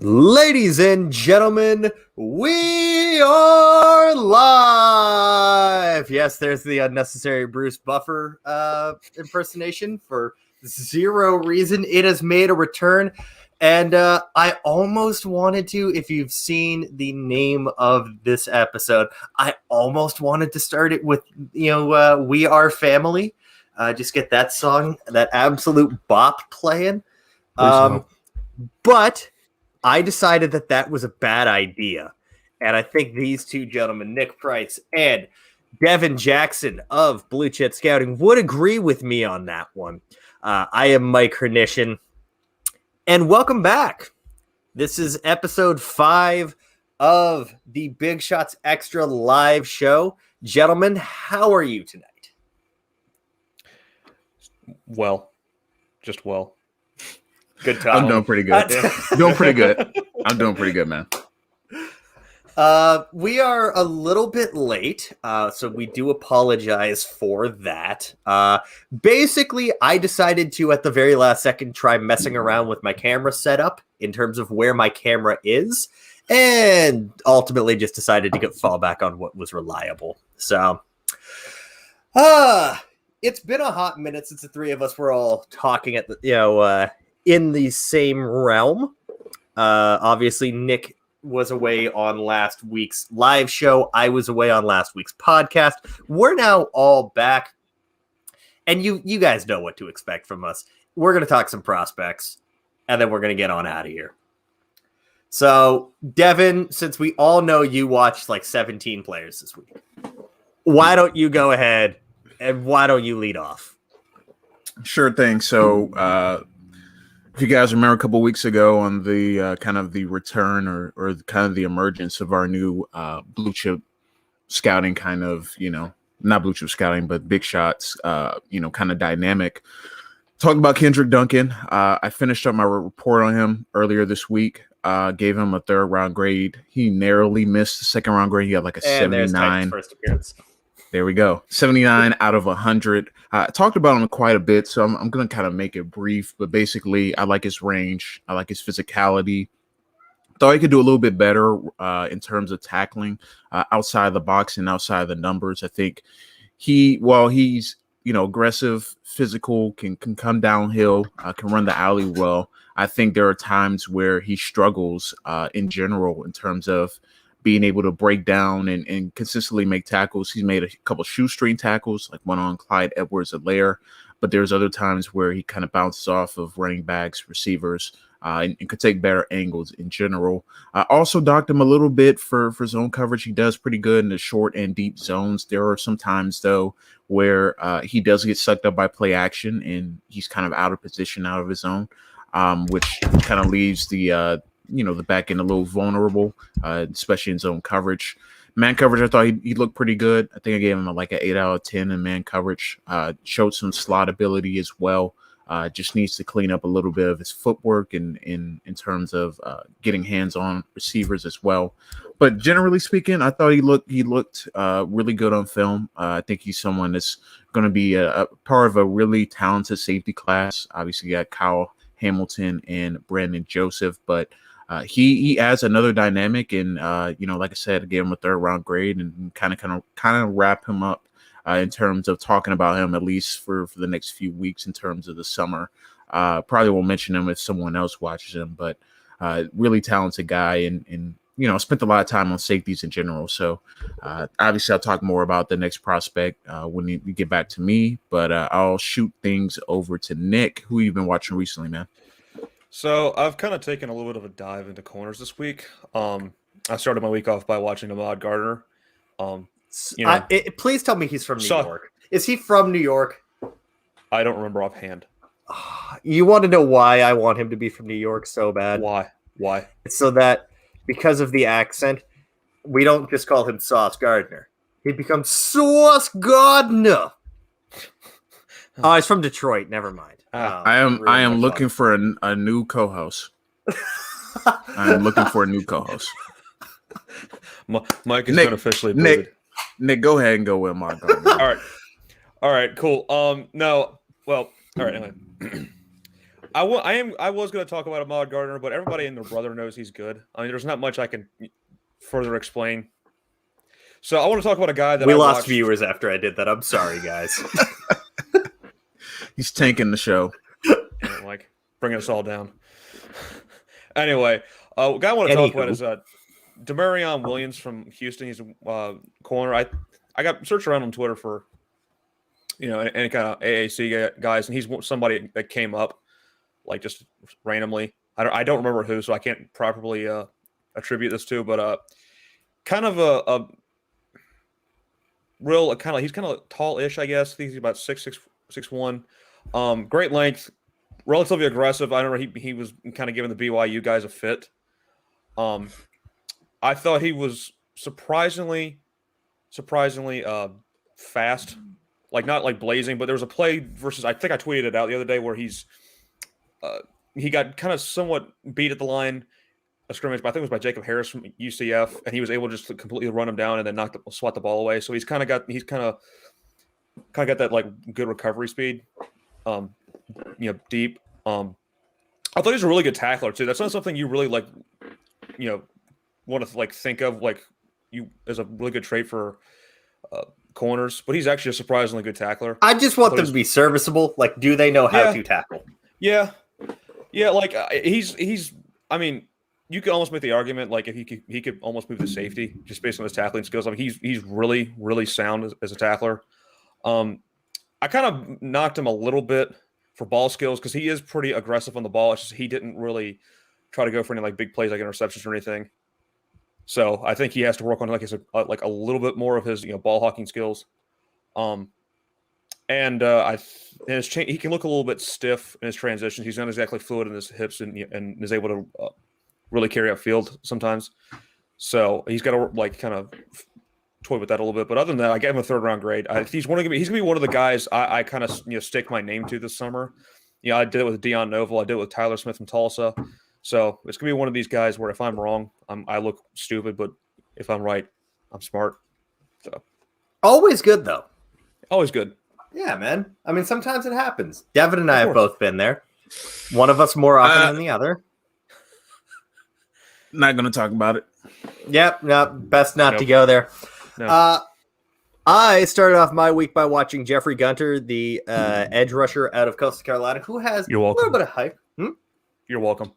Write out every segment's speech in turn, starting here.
Ladies and gentlemen, we are live. Yes, there's the unnecessary Bruce Buffer impersonation for zero reason. It has made a return, and I almost wanted to, if you've seen the name of this episode, I almost wanted to start it with, We Are Family. Just get that song, that absolute bop playing. But I decided that was a bad idea. And I think these two gentlemen, Nick Price and Devin Jackson of Blue Chip Scouting, would agree with me on that one. I am Mike Hernishin, and welcome back. This is episode 5 of the Big Shots Extra live show. Gentlemen, how are you tonight? Well, just well. Good time. I'm doing pretty good. I'm doing pretty good, man. We are a little bit late, so we do apologize for that. Basically, I decided to, at the very last second, try messing around with my camera setup in terms of where my camera is, and ultimately just decided to fall back on what was reliable. So, it's been a hot minute since the three of us were all talking at the, in the same realm. Obviously, Nick was away on last week's live show. I was away on last week's podcast. We're now all back, and you guys know what to expect from us. We're going to talk some prospects, and then we're going to get on out of here. So, Devin, since we all know you watched like 17 players this week, why don't you go ahead, and why don't you lead off? Sure thing. So, if you guys remember a couple weeks ago on the kind of the return or kind of the emergence of our new blue chip scouting kind of, not blue chip scouting, but big shots, kind of dynamic. Talking about Kendrick Duncan, I finished up my report on him earlier this week. Gave him a 3rd round grade. He narrowly missed the 2nd round grade. He got like a 79. First appearance. There we go. 79 out of 100. I talked about him quite a bit, so I'm going to kind of make it brief. But basically, I like his range. I like his physicality. Thought he could do a little bit better in terms of tackling outside the box and outside the numbers. I think he's aggressive, physical, can come downhill, can run the alley well. I think there are times where he struggles in general in terms of being able to break down and consistently make tackles. He's made a couple shoestring tackles, like one on Clyde Edwards-Helaire, but there's other times where he kind of bounces off of running backs, receivers, and could take better angles in general. I also docked him a little bit for zone coverage. He does pretty good in the short and deep zones. There are some times, though, where he does get sucked up by play action, and he's kind of out of position, out of his zone, which kind of leaves the back end a little vulnerable, especially in zone coverage. Man coverage, I thought he looked pretty good. I think I gave him like an 8 out of 10 in man coverage. Showed some slot ability as well. Just needs to clean up a little bit of his footwork and in terms of getting hands on receivers as well. But generally speaking, I thought he looked really good on film. I think he's someone that's going to be a part of a really talented safety class. Obviously, you got Kyle Hamilton and Brandon Joseph, but he adds another dynamic, and like I said, I gave him a 3rd round grade and kind of wrap him up in terms of talking about him at least for the next few weeks in terms of the summer. Probably won't mention him if someone else watches him, but really talented guy, and spent a lot of time on safeties in general. So obviously, I'll talk more about the next prospect when you get back to me, but I'll shoot things over to Nick, who you've been watching recently, man. So I've kind of taken a little bit of a dive into corners this week. I started my week off by watching Ahmad Gardner. Please tell me he's from New York. Is he from New York? I don't remember offhand. You want to know why I want him to be from New York so bad? Why? It's so that because of the accent, we don't just call him Sauce Gardner. He becomes Sauce Gardner. Oh, he's from Detroit. Never mind. I am looking for a new co-host. I am looking for a new co-host. Mike has been officially booted. Nick, go ahead and go with Mark Gardner. All right, cool. All right. Anyway, I was going to talk about Ahmad Gardner, but everybody and their brother knows he's good. I mean, there's not much I can further explain. So I want to talk about a guy that we I lost watched. viewers after I did that. I'm sorry, guys. He's tanking the show. And, like bringing us all down. Anyway, a guy I want to talk about is Demarion Williams from Houston. He's a corner. I got searched around on Twitter for any kind of AAC guys, and he's somebody that came up like just randomly. I don't remember who, so I can't properly attribute this to, but kind of a real he's kind of tall-ish, I guess. I think he's about 6'6", 6'1". Great length, relatively aggressive. I remember he was kind of giving the BYU guys a fit. I thought he was surprisingly fast, like not like blazing, but there was a play versus, I think I tweeted it out the other day, where he got kind of somewhat beat at the line of scrimmage, but I think it was by Jacob Harris from UCF, and he was able just to completely run him down and then swat the ball away. So he's kind of got that like good recovery speed, deep. I thought he was a really good tackler too. That's not something you really want to like think of like you as a really good trait for corners, but he's actually a surprisingly good tackler. I just want them to be serviceable. Like, do they know how to tackle? Yeah. Like he's. I mean, you could almost make the argument like if he could almost move to safety just based on his tackling skills. I mean, he's really really sound as a tackler. I kind of knocked him a little bit for ball skills because he is pretty aggressive on the ball. It's just he didn't really try to go for any like big plays like interceptions or anything. So I think he has to work on like a little bit more of his ball hawking skills. He can look a little bit stiff in his transitions. He's not exactly fluid in his hips and is able to really carry out field sometimes. So he's got to like kind of toy with that a little bit. But other than that, I gave him a 3rd round grade. He's going to be one of the guys I kind of stick my name to this summer. I did it with Deion Noble. I did it with Tyler Smith from Tulsa. So it's going to be one of these guys where if I'm wrong, I look stupid, but if I'm right, I'm smart. So always good though. Always good. Yeah, man. I mean, sometimes it happens. Devin and I have both been there. One of us more often than the other. Not going to talk about it. Yep. No, best not to go there. No. I started off my week by watching Jeffrey Gunter, the edge rusher out of Coastal Carolina, who has a little bit of hype. You're welcome.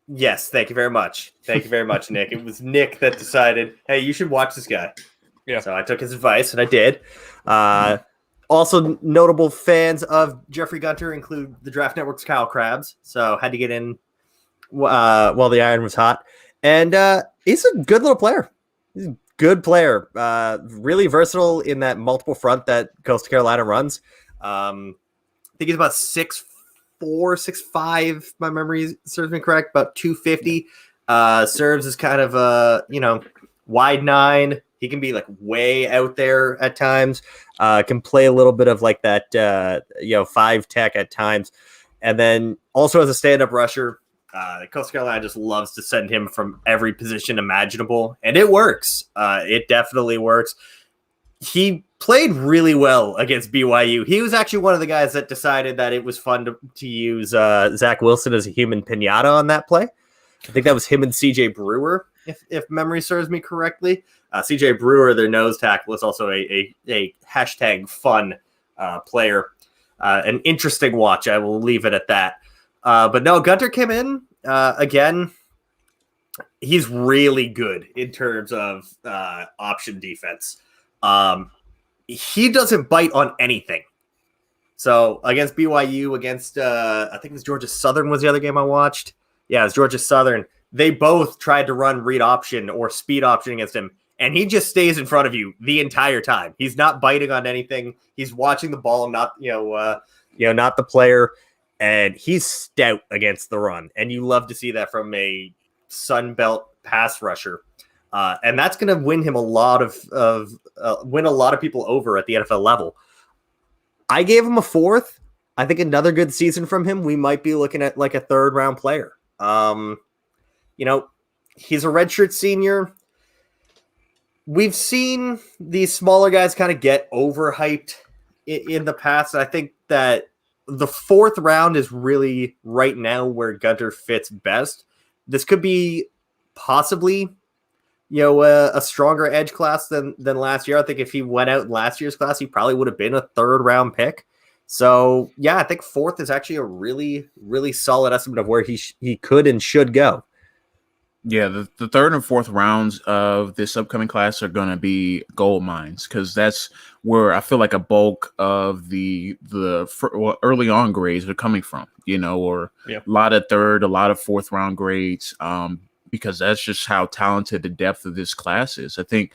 Yes, thank you very much. Thank you very much, Nick. It was Nick that decided, hey, you should watch this guy. Yeah. So I took his advice, and I did. Also, notable fans of Jeffrey Gunter include the Draft Network's Kyle Krabs. So had to get in while the iron was hot. And he's a good little player. He's a good player. Really versatile in that multiple front that Coastal Carolina runs. I think he's about 6'4", 6'5", my memory serves me correct, about 250. Serves as kind of a, wide 9. He can be like way out there at times. Can play a little bit of like that, 5 tech at times. And then also as a stand-up rusher, Coastal Carolina just loves to send him from every position imaginable. And it works. It definitely works. He played really well against BYU. He was actually one of the guys that decided that it was fun to use Zach Wilson as a human pinata on that play. I think that was him and CJ Brewer, if memory serves me correctly. CJ Brewer, their nose tackle, is also a hashtag fun player. An interesting watch. I will leave it at that. But no, Gunter came in again. He's really good in terms of option defense. He doesn't bite on anything. So against BYU, against I think it was Georgia Southern was the other game I watched. Yeah, it was Georgia Southern. They both tried to run read option or speed option against him, and he just stays in front of you the entire time. He's not biting on anything. He's watching the ball, not not the player, and he's stout against the run. And you love to see that from a Sun Belt pass rusher. And that's going to win him win a lot of people over at the NFL level. I gave him a 4th. I think another good season from him. We might be looking at like a 3rd round player. He's a redshirt senior. We've seen these smaller guys kind of get overhyped in the past. I think that the fourth round is really right now where Gunter fits best. This could be possibly, a stronger edge class than last year. I think if he went out in last year's class, he probably would have been a third round pick. So yeah, I think fourth is actually a really, really solid estimate of where he could and should go. Yeah, the third and fourth rounds of this upcoming class are going to be gold mines, because that's where I feel like a bulk of the early on grades are coming from, or a lot of third, a lot of fourth round grades, because that's just how talented the depth of this class is. I think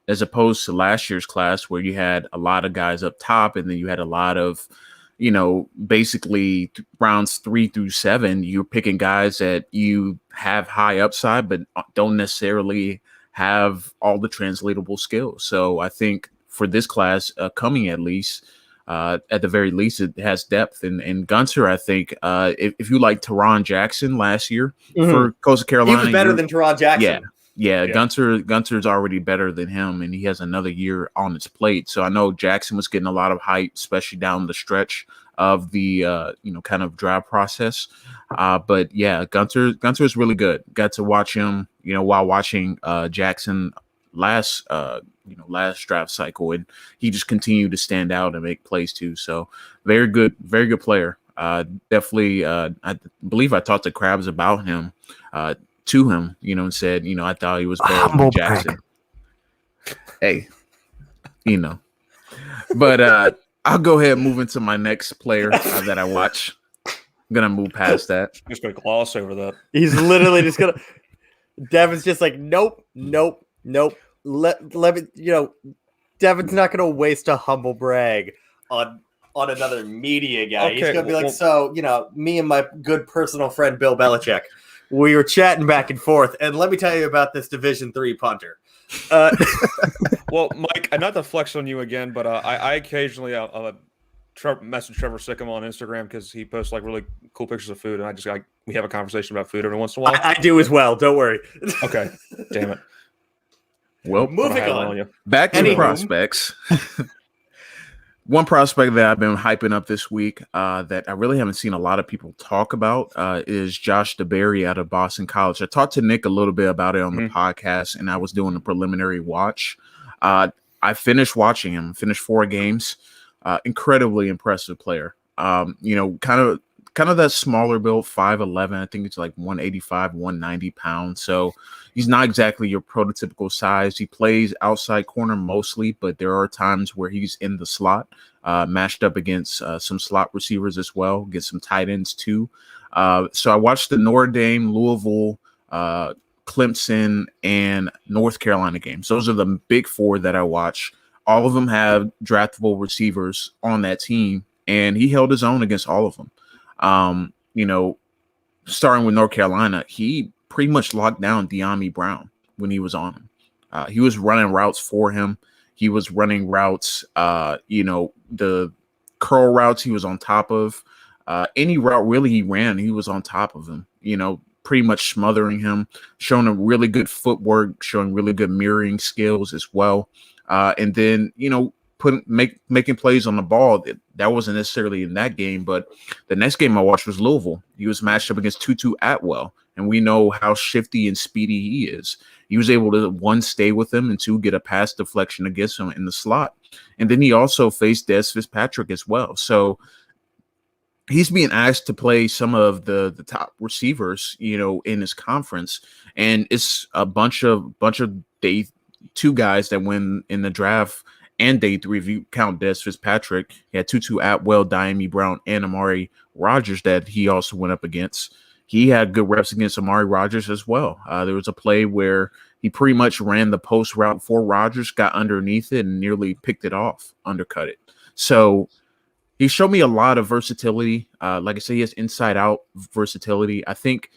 as opposed to last year's class where you had a lot of guys up top and then you had a lot of basically rounds 3 through 7, you're picking guys that you have high upside, but don't necessarily have all the translatable skills. So I think for this class coming, at least, at the very least, it has depth. And Gunter, I think, if you like Teron Jackson last year for Coastal Carolina, he was better than Teron Jackson. Yeah. Gunter's already better than him, and he has another year on his plate. So I know Jackson was getting a lot of hype, especially down the stretch of the kind of draft process. But yeah, Gunter is really good. Got to watch him, while watching Jackson last draft cycle, and he just continued to stand out and make plays too. So very good player. Definitely, I believe I talked to Krabs about him. To him, and said, I thought he was better than Jackson. Hey, but I'll go ahead and move into my next player that I watch. I'm gonna move past that. Just gonna gloss over that. He's literally just gonna. Devin's just like, nope. Let me, Devin's not gonna waste a humble brag on another media guy. Okay, he's gonna be like, me and my good personal friend Bill Belichick. We were chatting back and forth, and let me tell you about this Division III punter. Well, Mike, not to flex on you again, but I occasionally message Trevor Sickham on Instagram because he posts like really cool pictures of food, and we have a conversation about food every once in a while. I do as well. Don't worry. Okay, damn it. Well, moving on. Back to the prospects. One prospect that I've been hyping up this week that I really haven't seen a lot of people talk about is Josh DeBerry out of Boston College. I talked to Nick a little bit about it on the podcast, and I was doing a preliminary watch. I finished watching him, finished 4 games. Incredibly impressive player. Kind of that smaller build, 5'11". I think it's like 185, 190 pounds. So he's not exactly your prototypical size. He plays outside corner mostly, but there are times where he's in the slot, matched up against some slot receivers as well, get some tight ends too. So I watched the Notre Dame, Louisville, Clemson, and North Carolina games. Those are the big 4 that I watch. All of them have draftable receivers on that team, and he held his own against all of them. Starting with North Carolina, he pretty much locked down De'Ami Brown when he was on him. He was running routes for him. He was running routes, the curl routes he was on top of. Any route really he ran, he was on top of him, pretty much smothering him, showing him really good footwork, showing really good mirroring skills as well. And then, making plays on the ball. That wasn't necessarily in that game, but the next game I watched was Louisville. He was matched up against Tutu Atwell, and we know how shifty and speedy he is. He was able to, 1, stay with him, and 2, get a pass deflection against him in the slot. And then he also faced Des Fitzpatrick as well. So he's being asked to play some of the top receivers, in his conference, and it's a bunch of day 2 guys that win in the draft. And day 3, if you count Des Fitzpatrick, he had Tutu Atwell, De'Ami Brown, and Amari Rogers that he also went up against. He had good reps against Amari Rogers as well. There was a play where he pretty much ran the post route for Rogers, got underneath it, and nearly picked it off, undercut it. So he showed me a lot of versatility. Like I said, he has inside-out versatility. I think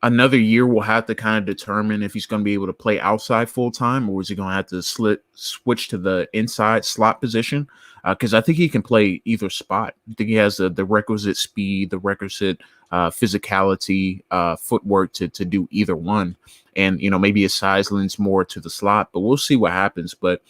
another year we'll have to kind of determine if he's going to be able to play outside full time, or is he going to have to switch to the inside slot position? Because I think he can play either spot. I think he has the requisite speed, the requisite physicality, footwork to do either one. And, maybe his size leans more to the slot, but we'll see what happens. But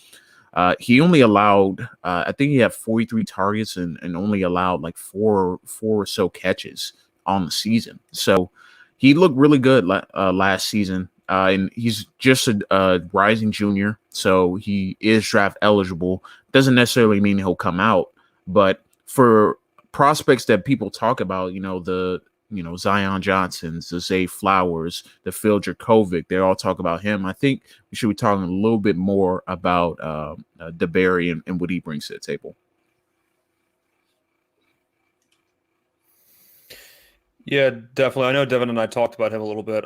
He only allowed, I think he had 43 targets and only allowed like four or so catches on the season. So he looked really good last season. And he's just a rising junior, so he is draft eligible. Doesn't necessarily mean he'll come out, but for prospects that people talk about, Zion Johnsons, the Zay Flowers, the Phil Dracovic, they all talk about him. I think we should be talking a little bit more about DeBerry and what he brings to the table. Yeah, definitely. I know Devin and I talked about him a little bit.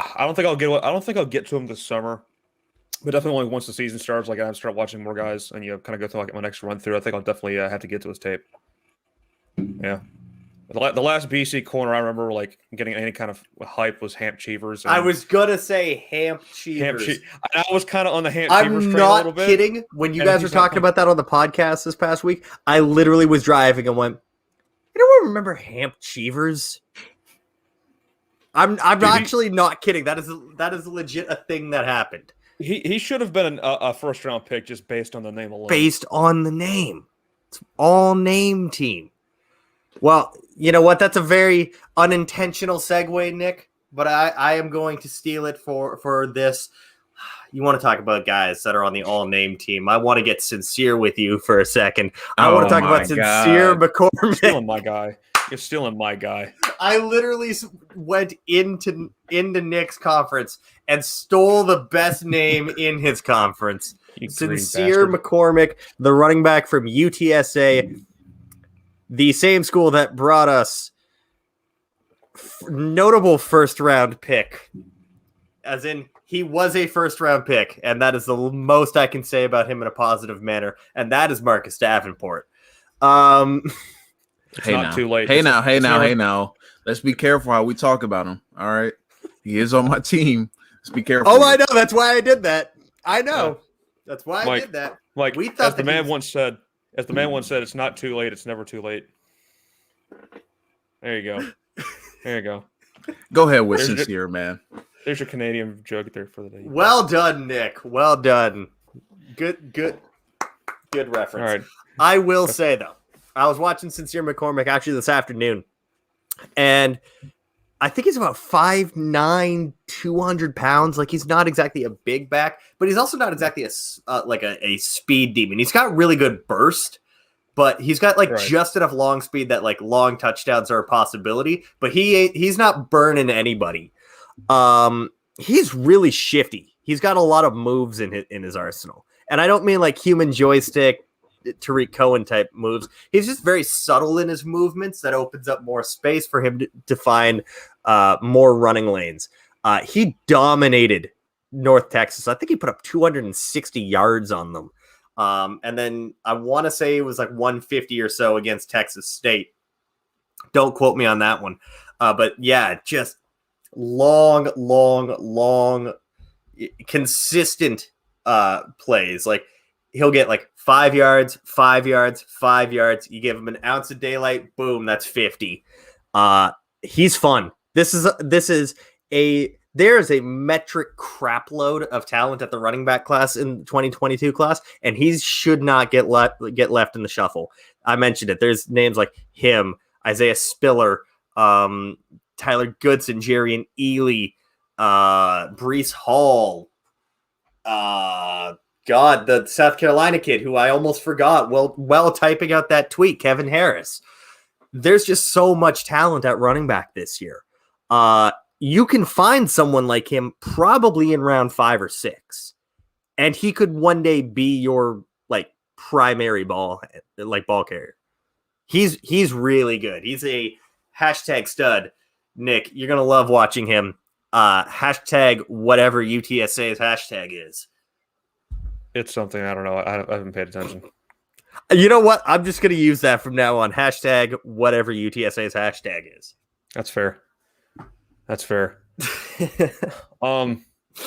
I don't think I'll get to him this summer, but definitely once the season starts, like I start watching more guys and kind of go through like my next run through. I think I'll definitely have to get to his tape. Yeah, the last BC corner I remember like getting any kind of hype was Hamp Cheevers. I was gonna say Hamp Cheevers. I was kind of on the Hamp Cheevers train a little bit. I'm not kidding. When you guys were talking about that on the podcast this past week, I literally was driving and went, "Anyone remember Hamp Cheevers?" I'm actually not kidding. That is legit a thing that happened. He should have been a first round pick just based on the name alone. Based on the name, it's all name team. Well, you know what? That's a very unintentional segue, Nick. But I am going to steal it for this. You want to talk about guys that are on the all name team? I want to get sincere with you for a second. I want to talk about Sincere McCormick. Stealing my guy. You're stealing my guy. I literally went into Nick's conference and stole the best name in his conference. Sincere McCormick, the running back from UTSA, the same school that brought us notable first-round pick. As in, he was a first-round pick, and that is the most I can say about him in a positive manner, and that is Marcus Davenport. It's not too late. Hey now. Let's be careful how we talk about him. All right. He is on my team. Let's be careful. Oh, I know. That's why I did that. I know. That's why I did that. Like we thought as the man once said, it's not too late. It's never too late. There you go. Go ahead with Sincere, man. There's your Canadian joke there for the day. Well done, Nick. Well done. Good reference. All right. I will say, though, I was watching Sincere McCormick actually this afternoon, and I think he's about 5'9", 200 pounds. Like, he's not exactly a big back, but he's also not exactly a speed demon. He's got really good burst, but he's got just enough long speed that like long touchdowns are a possibility. But he's not burning anybody. He's really shifty. He's got a lot of moves in his arsenal, and I don't mean like human joystick, Tariq Cohen type moves. He's just very subtle in his movements that opens up more space for him to find more running lanes. He dominated North Texas. I think he put up 260 yards on them. And then I want to say it was like 150 or so against Texas State. Don't quote me on that one. But yeah, just long, consistent plays. Like, he'll get like 5 yards, 5 yards, 5 yards. You give him an ounce of daylight, boom, that's 50. He's fun. There's a metric crap load of talent at the running back class in the 2022 class, and he should not get left in the shuffle. I mentioned it. There's names like him, Isaiah Spiller, Tyler Goodson, Jarian Ely, Brees Hall, the South Carolina kid who I almost forgot while typing out that tweet, Kevin Harris. There's just so much talent at running back this year. You can find someone like him probably in round 5 or 6, and he could one day be your like primary ball carrier. He's really good. He's a hashtag stud. Nick, you're gonna love watching him. Hashtag whatever UTSA's hashtag is. It's something I don't know. I haven't paid attention. You know what? I'm just gonna use that from now on. Hashtag whatever UTSA's hashtag is. That's fair.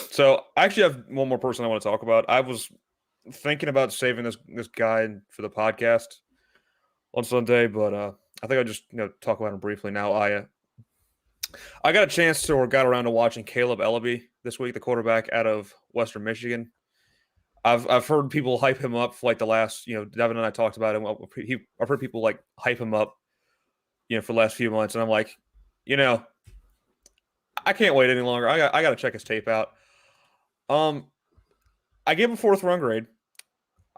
So I actually have one more person I want to talk about. I was thinking about saving this guy for the podcast on Sunday, but I think I'll just talk about him briefly now. I got a chance to, or got around to watching Caleb Ellerby this week, the quarterback out of Western Michigan. I've heard people hype him up for like the last, Devin and I talked about him. I've heard people like hype him up, for the last few months, and I'm like, I can't wait any longer. I got to check his tape out. I gave him a 4th round grade.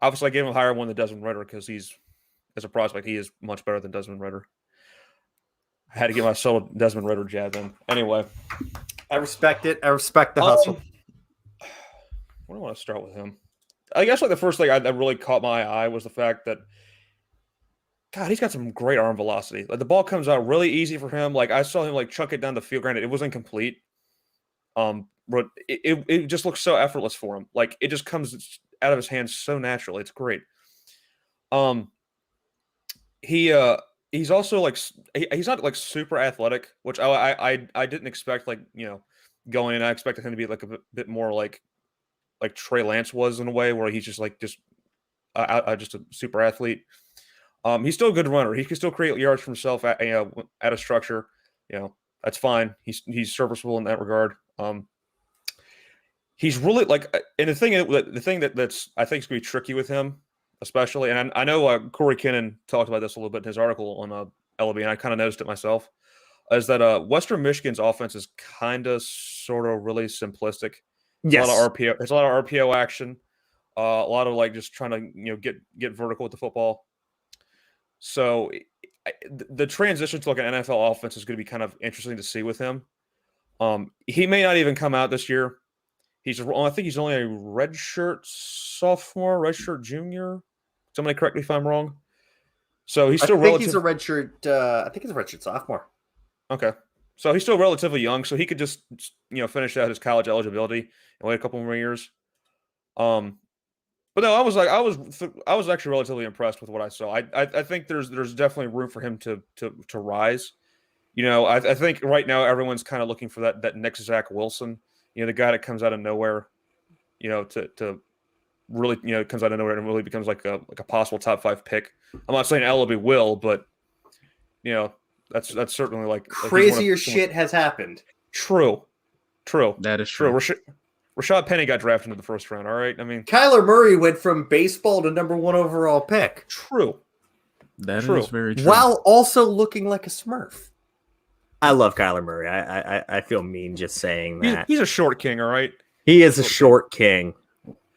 Obviously, I gave him a higher one than Desmond Ridder because as a prospect, he is much better than Desmond Ridder. I had to get my solo Desmond Ridder jab in. Anyway. I respect it. I respect the hustle. Where do I want to start with him? I guess like the first thing that really caught my eye was the fact that, God, he's got some great arm velocity. Like the ball comes out really easy for him. Like I saw him like chuck it down the field. Granted, it was incomplete. But it just looks so effortless for him. Like it just comes out of his hands so naturally. It's great. He's also like he's not like super athletic, which I didn't expect. Like going in, I expected him to be like a bit more like Trey Lance was in a way, where he's just a super athlete. He's still a good runner. He can still create yards for himself at a structure. That's fine. He's serviceable in that regard. He's really like, and the thing that's I think is going to be tricky with him, especially, and I know Corey Kinnan talked about this a little bit in his article on ellerby, and I kind of noticed it myself, is that Western Michigan's offense is kind of sort of really simplistic. Yes. A lot of RPO. There's a lot of RPO action. A lot of like just trying to get vertical with the football. So the transition to like an NFL offense is going to be kind of interesting to see with him. He may not even come out this year. I think he's only a redshirt sophomore, redshirt junior. Somebody correct me if I'm wrong. So he's still relatively. He's a redshirt. I think he's a redshirt sophomore. Okay, so he's still relatively young, so he could just finish out his college eligibility and wait a couple more years. But no, I was actually relatively impressed with what I saw. I think there's definitely room for him to rise. I think right now everyone's kind of looking for that next Zach Wilson. The guy that comes out of nowhere, to really, comes out of nowhere and really becomes like a possible top 5 pick. I'm not saying ellerby will, but that's certainly like crazier shit has happened. True. That is true. Rashad Penny got drafted into the 1st round. All right, I mean, Kyler Murray went from baseball to number 1 overall pick. True. That is very true. While also looking like a Smurf. I love Kyler Murray. I feel mean just saying that. He's a short king, all right? He is a short king.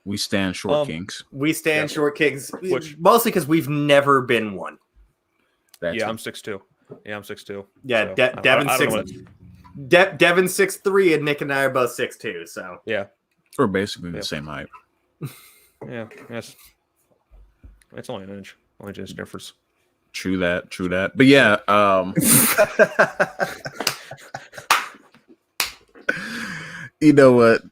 We stand short kings. We stand short kings, mostly because we've never been one. I'm 6'2". Yeah, I'm 6'2". Yeah, so, Devin's 6'3", and Nick and I are both 6'2". So yeah, we're basically the same height. Yeah, yes. It's only an inch. Only just difference. True that. But yeah, you know what?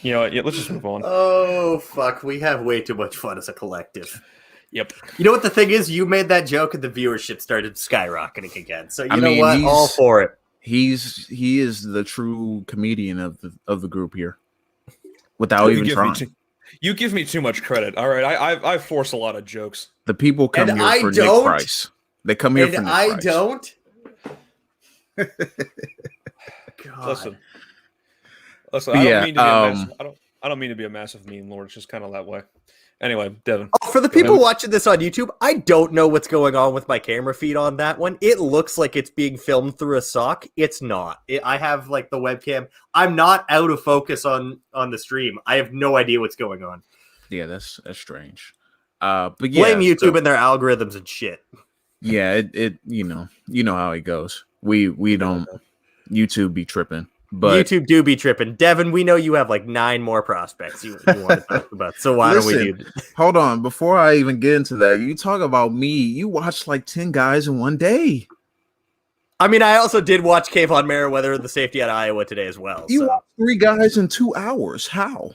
Let's just move on. Oh, fuck. We have way too much fun as a collective. Yep. You know what the thing is? You made that joke and the viewership started skyrocketing again. So you know what? All for it. He is the true comedian of the group here. Without even trying. You give me too much credit. All right. I force a lot of jokes. The people come here for Nick Price. They come here for Nick Price. I don't. God. Listen, I don't mean to be a massive mean lord. It's just kind of that way. Anyway, Devin. Oh, for the people watching this on YouTube, I don't know what's going on with my camera feed on that one. It looks like it's being filmed through a sock. It's not. I have like the webcam. I'm not out of focus on the stream. I have no idea what's going on. Yeah, that's strange. But yeah, blame YouTube and their algorithms and shit. Yeah, it you know how it goes. We don't YouTube be tripping. But YouTube do be tripping. Devin, we know you have like 9 more prospects you want to talk about. So why don't we do this? Hold on. Before I even get into that, you talk about me. You watched like 10 guys in one day. I mean, I also did watch Kayvon Merriweather, the safety out of Iowa today as well. You watched 3 guys in 2 hours. How?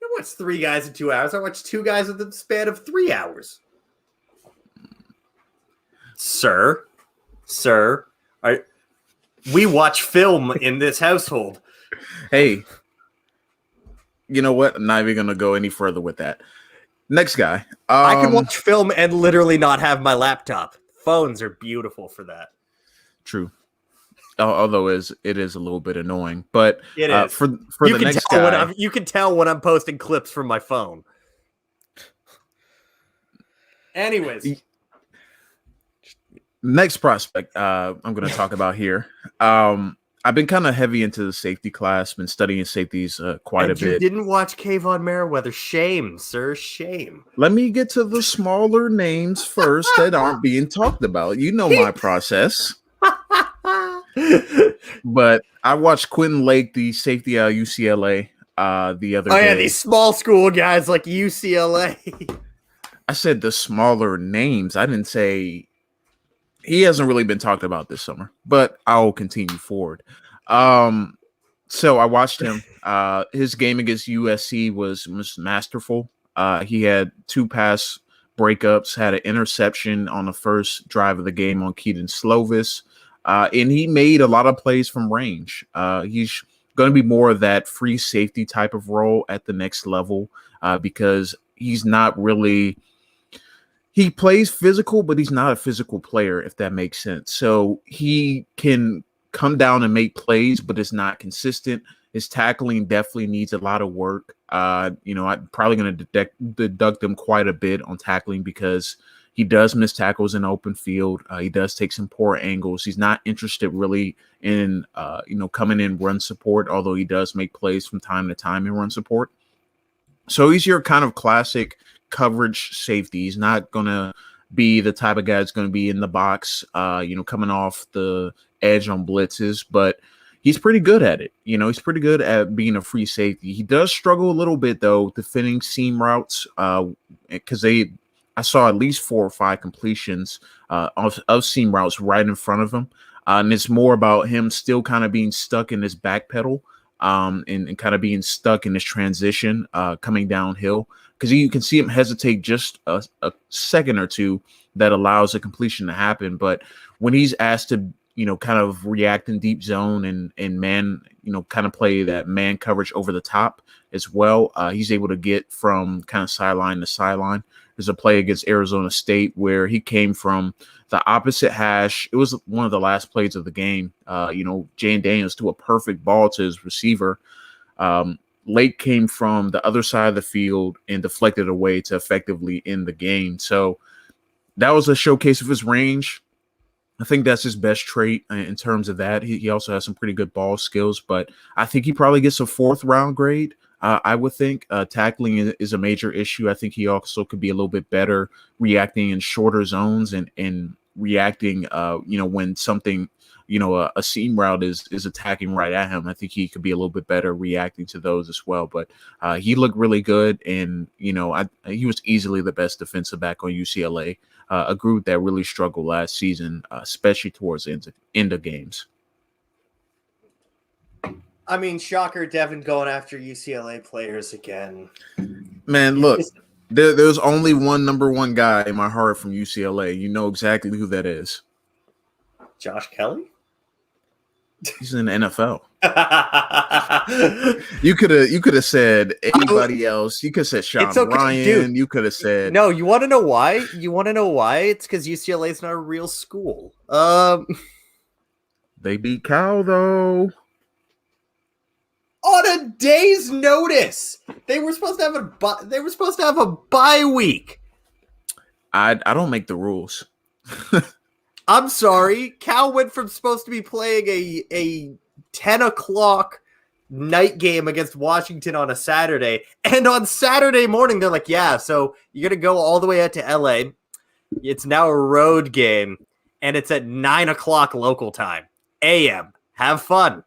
I watched 3 guys in 2 hours. I watched 2 guys in the span of 3 hours. Sir, we watch film in this household. Hey, you know what? I'm not even going to go any further with that. Next guy. I can watch film and literally not have my laptop. Phones are beautiful for that. True. although it is a little bit annoying. But It is. for you the can next tell guy, you can tell when I'm posting clips from my phone. Anyways, next prospect I'm going to talk about here. I've been kind of heavy into the safety class, been studying safeties quite a bit. You didn't watch Kayvon Merriweather. Shame, sir. Shame. Let me get to the smaller names first that aren't being talked about. You know my process. But I watched Quentin Lake, the safety out of UCLA, the other day. Oh, yeah, these small school guys like UCLA. I said the smaller names. I didn't say he hasn't really been talked about this summer, but I'll continue forward. So I watched him. His game against USC was masterful. He had 2 pass breakups, had an interception on the first drive of the game on Keaton Slovis, and he made a lot of plays from range. He's going to be more of that free safety type of role at the next level because he's not really – he plays physical, but he's not a physical player, if that makes sense. So he can come down and make plays, but it's not consistent. His tackling definitely needs a lot of work. I'm probably going to deduct him quite a bit on tackling because he does miss tackles in open field. He does take some poor angles. He's not interested really in, coming in run support, although he does make plays from time to time in run support. So he's your kind of classic coverage safety. He's not going to be the type of guy that's going to be in the box, coming off the edge on blitzes, but he's pretty good at it. He's pretty good at being a free safety. He does struggle a little bit though, defending seam routes, because I saw at least 4 or 5 completions of seam routes right in front of him. And it's more about him still kind of being stuck in his back pedal and kind of being stuck in this transition coming downhill. Because you can see him hesitate just a second or two that allows a completion to happen. But when he's asked to, kind of react in deep zone and man, kind of play that man coverage over the top as well, he's able to get from kind of sideline to sideline. There's a play against Arizona State where he came from the opposite hash. It was one of the last plays of the game. Jane Daniels threw a perfect ball to his receiver. Lake came from the other side of the field and deflected away to effectively end the game. So that was a showcase of his range. I think that's his best trait in terms of that. He also has some pretty good ball skills, but I think he probably gets a 4th round grade. I would think tackling is a major issue. I think he also could be a little bit better reacting in shorter zones and reacting, when something, a seam route is attacking right at him. I think he could be a little bit better reacting to those as well. But he looked really good, and he was easily the best defensive back on UCLA, a group that really struggled last season, especially towards the end of games. I mean, shocker, Devin going after UCLA players again. Man, look, there's only one number 1 guy in my heart from UCLA. You know exactly who that is. Josh Kelly? He's in the NFL. You could have said anybody else. You could have said Sean Ryan. Dude. You could have said no. You want to know why? It's because UCLA is not a real school. They beat Cal though. On a day's notice, they were supposed to have a bye week. I don't make the rules. I'm sorry. Cal went from supposed to be playing a 10 o'clock night game against Washington on a Saturday, and on Saturday morning they're like, yeah, so you're gonna go all the way out to LA. It's now a road game, and it's at 9 o'clock local time, AM. Have fun.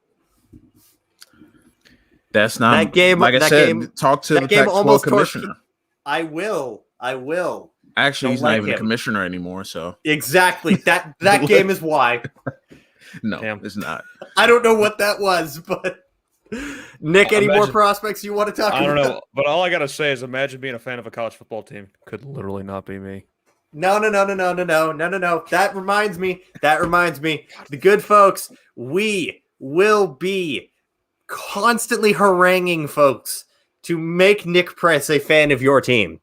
That's not that game. Like that I said, game, talk to the Pac-12 commissioner. I will. Actually, he's not even a commissioner anymore. So exactly that game is why. No, it's not. I don't know what that was, but Nick, any more prospects you want to talk about? I don't know, but all I gotta say is, imagine being a fan of a college football team. Could literally not be me. No. That reminds me. The good folks, we will be constantly haranguing folks to make Nick Price a fan of your team.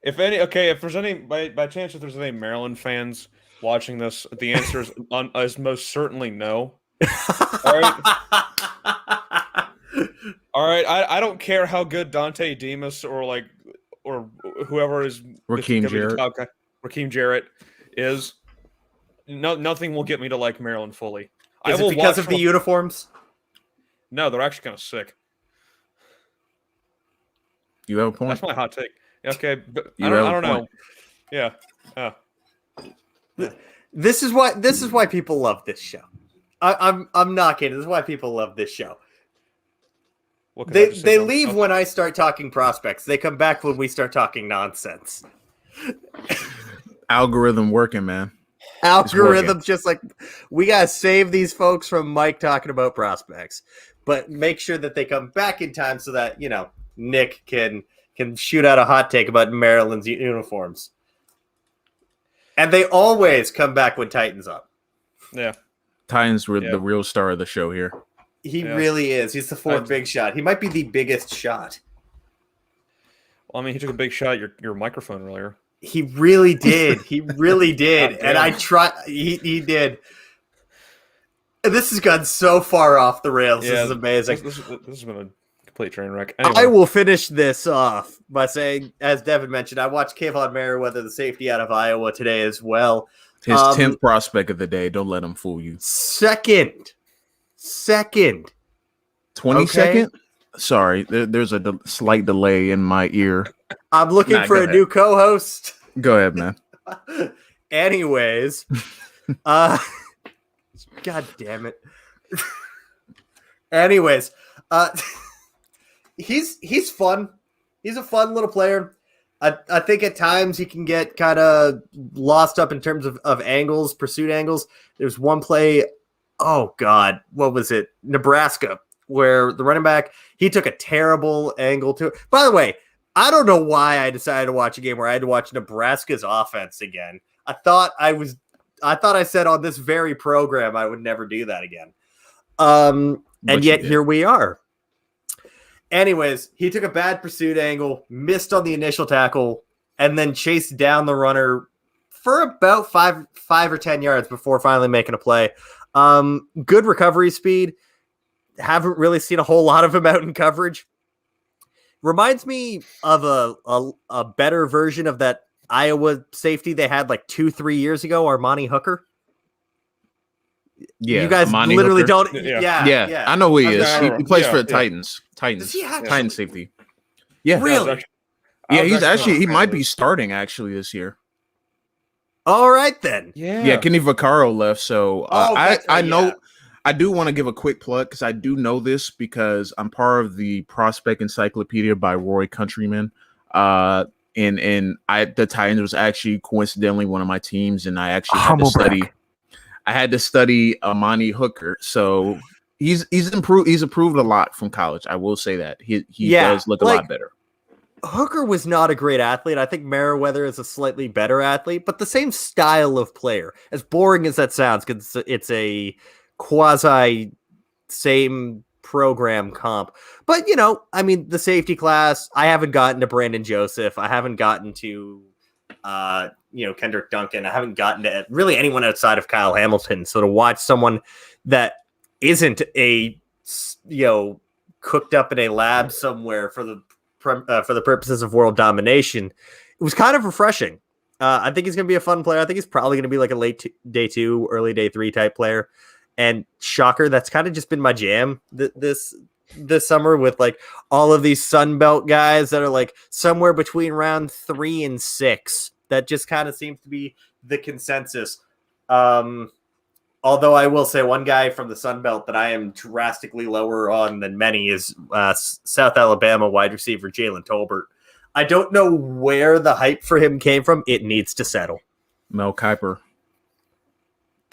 If there's any, by chance, if there's any Maryland fans watching this, the answer is most certainly no. All right. All right. I don't care how good Dante Demas or whoever is Raheem Jarrett. Raheem Jarrett is. Nothing will get me to like Maryland fully. Is it because of the uniforms? No, they're actually kind of sick. You have a point. That's my hot take. Okay, but You I have don't a know. point. Yeah. This is why people love this show. I'm not kidding. This is why people love this show. They leave when I start talking prospects. They come back when we start talking nonsense. Algorithm working, man. Algorithm just like we gotta save these folks from Mike talking about prospects, but make sure that they come back in time so that Nick can shoot out a hot take about Maryland's uniforms. And they always come back when Titan's up. Yeah. Titans were the real star of the show here. He really is. He's the fourth big shot. He might be the biggest shot. Well, I mean, he took a big shot at your microphone earlier. He really did. He really did. And I tried. He did. This has gone so far off the rails. This is amazing. This has been a complete train wreck. Anyway. I will finish this off by saying, as Devin mentioned, I watched Kayvon Merriweather, the safety out of Iowa, today as well. His 10th prospect of the day. Don't let him fool you. Second. 22nd? Okay. Sorry, there's a slight delay in my ear. I'm looking for a new co-host. Go ahead, man. Anyways, God damn it. Anyways, he's fun. He's a fun little player. I think at times he can get kind of lost up in terms of angles, pursuit angles. There's one play, oh God, what was it? Nebraska, where the running back, he took a terrible angle to it. By the way, I don't know why I decided to watch a game where I had to watch Nebraska's offense again. I thought I said on this very program I would never do that again. And yet here we are. Anyways, he took a bad pursuit angle, missed on the initial tackle, and then chased down the runner for about five or 10 yards before finally making a play. Good recovery speed. Haven't really seen a whole lot of him out in coverage. Reminds me of a better version of that Iowa safety they had like 2-3 years ago, Armani Hooker. Yeah, you guys Armani literally Hooker. don't. Yeah. Yeah, I know who he is. He plays for the Titans. Does he actually? Titans safety. Yeah, really. He might be starting actually this year. All right then. Yeah. Kenny Vaccaro left, so I know. I do want to give a quick plug because I do know this because I'm part of the Prospect Encyclopedia by Roy Countryman. The Titans was actually coincidentally one of my teams, and I actually had to study. I had to study Amani Hooker, so he's improved. He's improved a lot from college. I will say that he does look a lot better. Hooker was not a great athlete. I think Merriweather is a slightly better athlete, but the same style of player. As boring as that sounds, because it's a quasi same program comp. But, the safety class, I haven't gotten to Brandon Joseph. I haven't gotten to, Kendrick Duncan. I haven't gotten to really anyone outside of Kyle Hamilton. So to watch someone that isn't cooked up in a lab somewhere for the purposes of world domination, it was kind of refreshing. I think he's going to be a fun player. I think he's probably going to be like a late day 2, early day 3 type player. And shocker, that's kind of just been my jam this summer with like all of these Sun Belt guys that are like somewhere between round 3 and 6. That just kind of seems to be the consensus. Although I will say one guy from the Sun Belt that I am drastically lower on than many is South Alabama wide receiver Jalen Tolbert. I don't know where the hype for him came from. It needs to settle. Mel Kiper.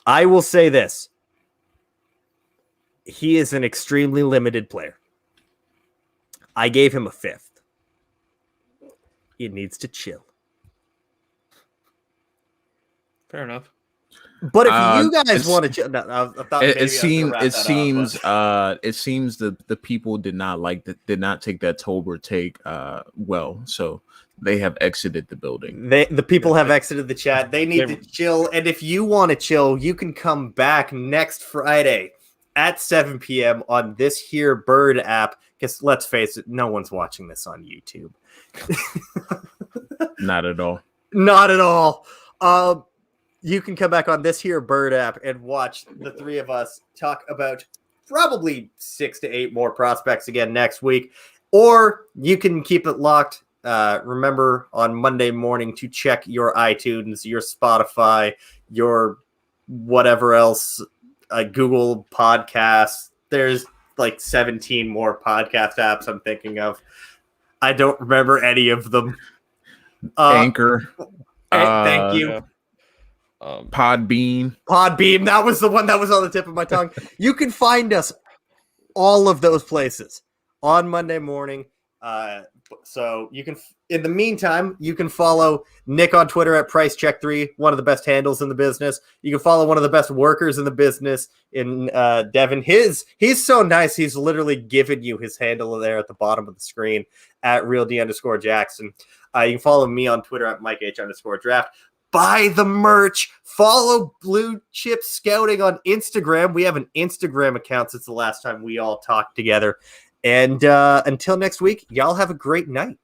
I will say this. He is an extremely limited player. I gave him a 5th. He needs to chill. Fair enough. But if you guys want to chill, it seems the people did not take that Tolbert take well. So They have exited the building. The people have exited the chat. They need to chill. And if you want to chill, you can come back next Friday at 7 p.m. on this here Bird app. Because let's face it, no one's watching this on YouTube. Not at all. Not at all. You can come back on this here Bird app and watch the three of us talk about probably 6 to 8 more prospects again next week. Or you can keep it locked. Remember on Monday morning to check your iTunes, your Spotify, your whatever else, Google Podcasts. There's like 17 more podcast apps I'm thinking of. I don't remember any of them. Anchor. Thank you. Yeah. Podbean. That was the one that was on the tip of my tongue. You can find us all of those places on Monday morning. So you can, in the meantime, you can follow Nick on Twitter at PriceCheck3, one of the best handles in the business. You can follow one of the best workers in the business in Devin. He's so nice. He's literally given you his handle there at the bottom of the screen at RealD_Jackson. You can follow me on Twitter at MikeH_draft. Buy the merch. Follow Blue Chip Scouting on Instagram. We have an Instagram account since the last time we all talked together. And until next week, y'all have a great night.